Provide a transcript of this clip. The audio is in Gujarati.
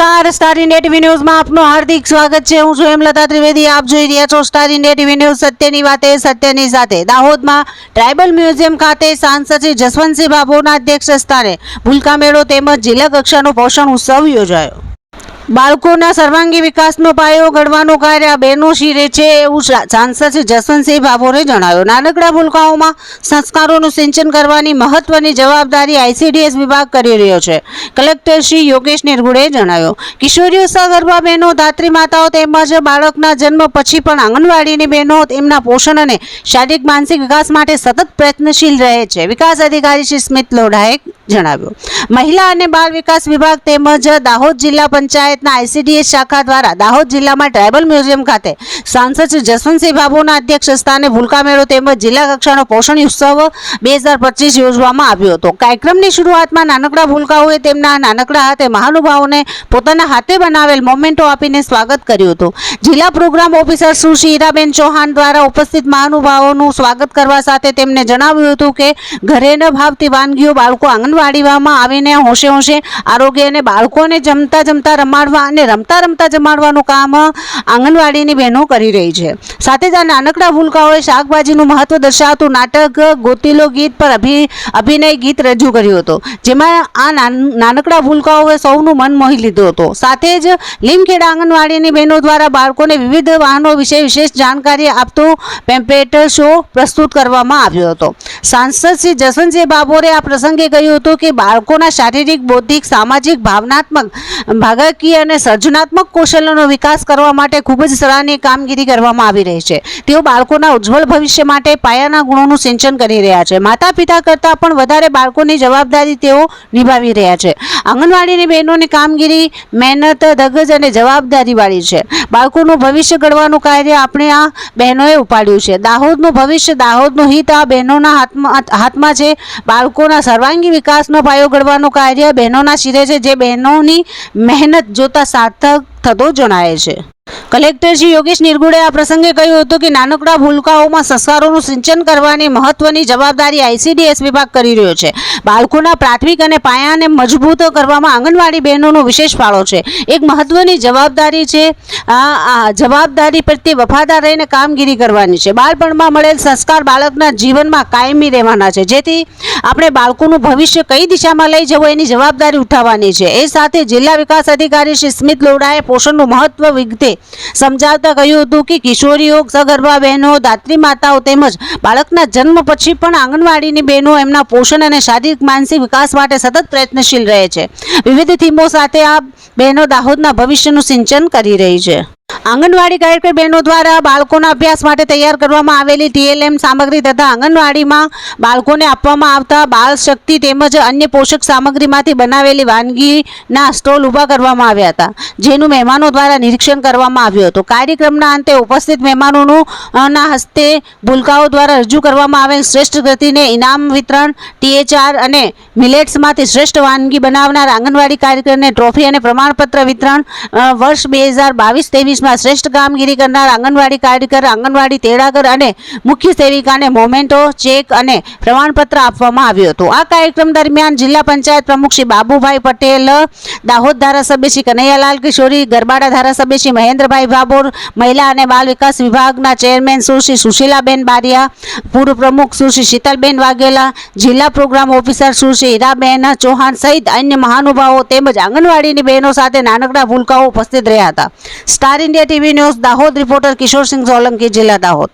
નમસ્કાર, સ્ટાર ઇન્ડિયા ટીવી ન્યૂઝમાં આપનું હાર્દિક સ્વાગત છે। હું છું હેમલતા ત્રિવેદી। આપ જોઈ રહ્યા છો સ્ટાર ઇન્ડિયા ટીવી ન્યૂઝ। સત્યની વાતે સત્યની સાથે। દાહોદમાં ટ્રાઇબલ મ્યુઝિયમ ખાતે સાંસદ શ્રી જસવંતસિંહ ભાભોરના અધ્યક્ષ સ્થાને ભૂલકા મેળો તેમજ જિલ્લા કક્ષાનો પોષણ ઉત્સવ યોજાયો। બાળકોના સર્વાંગી વિકાસનો પાયો ઘડવાનું કાર્ય બહેનો શીરે છે એવું સાંસદ શ્રી જસવંતસિંહ ભાભોરે જણાવ્યું। નાનકડા ભૂલકાઓમાં સંસ્કારોનું સિંચન કરવાની મહત્વની જવાબદારી આઈસીડીએસ વિભાગ કરી રહ્યો છે। કલેક્ટર શ્રી યોગેશ નિર્ગુડે જણાવ્યું। કિશોરીઓ સગર્ભા બહેનો, ધાત્રી માતાઓ તેમજ બાળકના જન્મ પછી પણ આંગણવાડીની બહેનો તેમના પોષણ અને શારીરિક માનસિક વિકાસ માટે સતત પ્રયત્નશીલ રહે છે। વિકાસ અધિકારી શ્રી સ્મિત લોઢાએ જણાવ્યું। મહિલા અને બાળ વિકાસ વિભાગ તેમજ દાહોદ જિલ્લા પંચાયતના આઈસીડીએસ શાખા દ્વારા દાહોદ જિલ્લામાં ટ્રાઇબલ મ્યુઝિયમ ખાતે સાંસદ શ્રી જસવંતસિંહ ભાભોરના અધ્યક્ષ સ્થાને ભૂલકા મેળો તેમજ જિલ્લા કક્ષાનો પોષણ ઉત્સવ 2025 યોજવામાં આવ્યો હતો। કાર્યક્રમની શરૂઆતમાં નાનકડા ભૂલકાઓએ તેમના નાનકડા હાથે મહાનુભાવોને પોતાના હાથે બનાવેલ મોમેન્ટો આપીને સ્વાગત કર્યું હતું। જિલ્લા પ્રોગ્રામ ઓફિસર સુશ્રી ઈરાબેન ચૌહાણ દ્વારા ઉપસ્થિત મહાનુભાવોનું સ્વાગત કરવા સાથે તેમને જણાવ્યું હતું કે ઘરે ન ભાવતી વાનગીઓ બાળકો આંગણવાડીમાં આવીને હોંશે હોંશે આરોગ્ય અને બાળકોને જમતા જમતા રમાડવા અને રમતા રમતા જમાડવાનું કામ આંગણવાડીની બહેનો કરી રહી છે। સાથે જ આ નાનકડા ભૂલકાઓએ શાકભાજીનું મહત્વ દર્શાવતું નાટક ગોતીલો ગીત પર અભિનય ગીત રજૂ કર્યું હતું, જેમાં આ નાનકડા ભૂલકાઓએ સૌનું મન મોહી લીધું હતું। સાથે જ લીમખેડા આંગણવાડીની બહેનો દ્વારા બાળકોને વિવિધ વાહનો વિશે વિશેષ જાણકારી આપતો પેમ્પલેટ શો પ્રસ્તુત કરવામાં આવ્યો હતો। સાંસદ શ્રી જસવંતસિંહ ભાભોરે આ પ્રસંગે કહ્યું હતું કે બાળકોના શારીરિક, બૌદ્ધિક, સામાજિક, ભાવનાત્મક, ભાગાકીય અને સર્જનાત્મક કૌશલ્યનો વિકાસ કરવા માટે ખૂબ જ સરાહનીય કામગીરી કરવામાં આવી રહી છે। તેઓ બાળકોના ઉજ્જવળ ભવિષ્ય માટે પાયાના ગુણોનું સિંચન કરી રહ્યા છે। માતા પિતા કરતાં પણ વધારે બાળકોની જવાબદારી તેઓ નિભાવી રહ્યા છે। આંગણવાડીની બહેનોની કામગીરી મહેનત, ધગજ અને જવાબદારીવાળી છે। બાળકોનું ભવિષ્ય ઘડવાનું કાર્ય આપણે આ બહેનોએ ઉપાડ્યું છે। દાહોદનું ભવિષ્ય, દાહોદનું હિત આ બહેનોના હાથમાં છે। બાળકોના સર્વાંગી વિકાસનો પાયો ઘડવાનું કાર્ય બહેનોના શિરે છે, જે બહેનોની મહેનત જોતા સાર્થક થતો જણાય છે। કલેક્ટર શ્રી યોગેશ નિર્ગુડે આ પ્રસંગે કહ્યું હતું કે નાનકડા ભૂલકાઓમાં સંસ્કારોનું સિંચન કરવાની મહત્વની જવાબદારી આઈસીડીએસ વિભાગ કરી રહ્યો છે। બાળકોના પ્રાથમિક અને પાયાને મજબૂત કરવામાં આંગણવાડી બહેનોનો વિશેષ ફાળો છે। એક મહત્વની જવાબદારી છે આ જવાબદારી પ્રત્યે વફાદાર રહીને કામગીરી કરવાની છે। બાળપણમાં મળેલ સંસ્કાર બાળકના જીવનમાં કાયમી રહેવાના છે, જેથી આપણે બાળકોનું ભવિષ્ય કઈ દિશામાં લઈ જવું એની જવાબદારી ઉઠાવવાની છે। એ સાથે જિલ્લા વિકાસ અધિકારી શ્રી સ્મિત લોઢાએ પોષણનું મહત્વ વિગતે સમજાવતા કહ્યું હતું કે કિશોરીઓ, સગર્ભા બહેનો, ધાત્રી માતાઓ તેમજ બાળકના જન્મ પછી પણ આંગણવાડીની બહેનો એમના પોષણ અને શારીરિક માનસિક વિકાસ માટે સતત પ્રયત્નશીલ રહે છે। વિવિધ થીમો સાથે આ બહેનો દાહોદના ભવિષ્યનું સિંચન કરી રહી છે। આંગણવાડી કાર્યકર બહેનો દ્વારા બાળકોના અભ્યાસ માટે તૈયાર કરવામાં આવેલી ટીએલએમ સામગ્રી તથા આંગણવાડીમાં બાળકોને આપવામાં આવતા બાળ શક્તિ તેમજ અન્ય પોષક સામગ્રીમાંથી બનાવેલી વાનગીના સ્ટોલ ઊભા કરવામાં આવ્યા હતા, જેનું મહેમાનો દ્વારા નિરીક્ષણ કરવામાં આવ્યું હતું। કાર્યક્રમના અંતે ઉપસ્થિત મહેમાનોનું હસ્તે ભૂલકાઓ દ્વારા રજૂ કરવામાં આવેલ શ્રેષ્ઠ કૃતિને ઇનામ વિતરણ, THR અને મિલેટ્સમાંથી શ્રેષ્ઠ વાનગી બનાવનાર આંગણવાડી કાર્યકરને ટ્રોફી અને પ્રમાણપત્ર વિતરણ, વર્ષ 2022-23 શ્રેષ્ઠ કામગીરી કરનાર આંગણવાડી કાર્યકર, આંગણવાડી તેડાગર અને મુખ્ય સેવિકાને મોમેન્ટો, ચેક અને પ્રમાણપત્ર આપવામાં આવ્યું હતું। આ કાર્યક્રમ દરમિયાન જિલ્લા પંચાયત પ્રમુખ શ્રી બાબુભાઈ પટેલ, દાહોદ ધારાસભ્ય શ્રી કનૈયાલાલ કિશોરી, ગરબાડા ધારાસભ્ય શ્રી મહેન્દ્રભાઈ ભાભોર, મહિલા અને બાળ વિકાસ વિભાગના ચેરમેન સુશ્રી સુશીલાબેન બારિયા, પૂર્વ પ્રમુખ સુશ્રી શીતલબેન વાઘેલા, જિલ્લા પ્રોગ્રામ ઓફિસર સુશ્રી ઈરાબેન ચૌહાણ સહિત અન્ય મહાનુભાવો તેમજ આંગણવાડીની બહેનો સાથે નાનકડા ભૂલકાઓ ઉપસ્થિત રહ્યા હતા। Star India TV news Dahod reporter Kishorsinh Solanki, જિલ્લા દાહોદ।